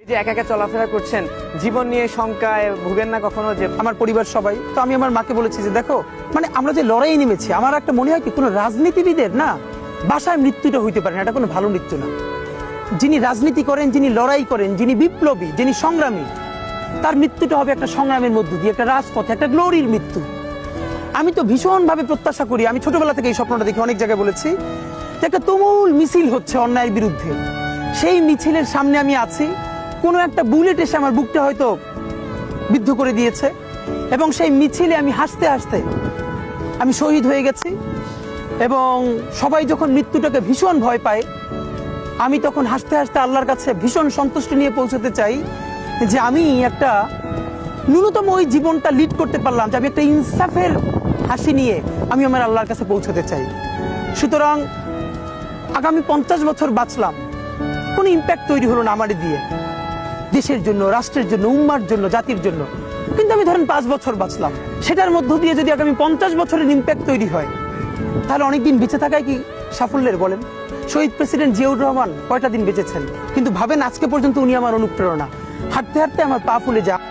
যে একা একা চলাফেরা করছেন, জীবন নিয়ে শঙ্কায় ভুগেন না কখনো? যে আমার পরিবার সবাই তো, আমি আমার মাকে বলেছি যে দেখো, মানে আমরা যে লড়াই নেমেছি, আমার একটা মনে হয় কি কোনো রাজনীতিবিদের না বাসায় মৃত্যুটা হইতে পারে না, এটা কোনো ভালো মৃত্যু না। যিনি রাজনীতি করেন, যিনি লড়াই করেন, যিনি বিপ্লবী, যিনি সংগ্রামী, তার মৃত্যুটা হবে একটা সংগ্রামের মধ্য দিয়ে, একটা রাজপথে, একটা গ্লোরির মৃত্যু। আমি তো ভীষণভাবে প্রত্যাশা করি, আমি ছোটবেলা থেকে এই স্বপ্নটা দেখি, অনেক জায়গায় বলেছি যে একটা তুমুল মিছিল হচ্ছে অন্যায়ের বিরুদ্ধে, সেই মিছিলের সামনে আমি আছি, কোনো একটা বুলেট এসে আমার বুকটা হয়তো বিদ্ধ করে দিয়েছে, এবং সেই মিছিলে আমি হাসতে হাসতে আমি শহীদ হয়ে গেছি। এবং সবাই যখন মৃত্যুটাকে ভীষণ ভয় পায়, আমি তখন হাসতে হাসতে আল্লাহর কাছে ভীষণ সন্তুষ্টি নিয়ে পৌঁছতে চাই যে আমি একটা ন্যূনতম ওই জীবনটা লিড করতে পারলাম, যে আমি একটা ইনসাফের হাসি নিয়ে আমি আমার আল্লাহর কাছে পৌঁছতে চাই। সুতরাং আগামী 50 বছর বাঁচলাম, কোনো ইম্প্যাক্ট তৈরি হলো না আমার দিয়ে, দেশের জন্য, রাষ্ট্রের জন্য, উম্মার জন্য, জাতির জন্য। কিন্তু আমি ধরেন 5 বছর বাঁচলাম, সেটার মধ্য দিয়ে যদি আগামী 50 বছরের ইম্প্যাক্ট তৈরি হয়, তাহলে অনেকদিন বেঁচে থাকায় কি সাফল্যের বলেন? শহীদ প্রেসিডেন্ট জিয়াউর রহমান কয়টা দিন বেঁচেছেন, কিন্তু ভাবেন আজকে পর্যন্ত উনি আমার অনুপ্রেরণা। হাঁটতে হাঁটতে আমার পা ফুলে যায়।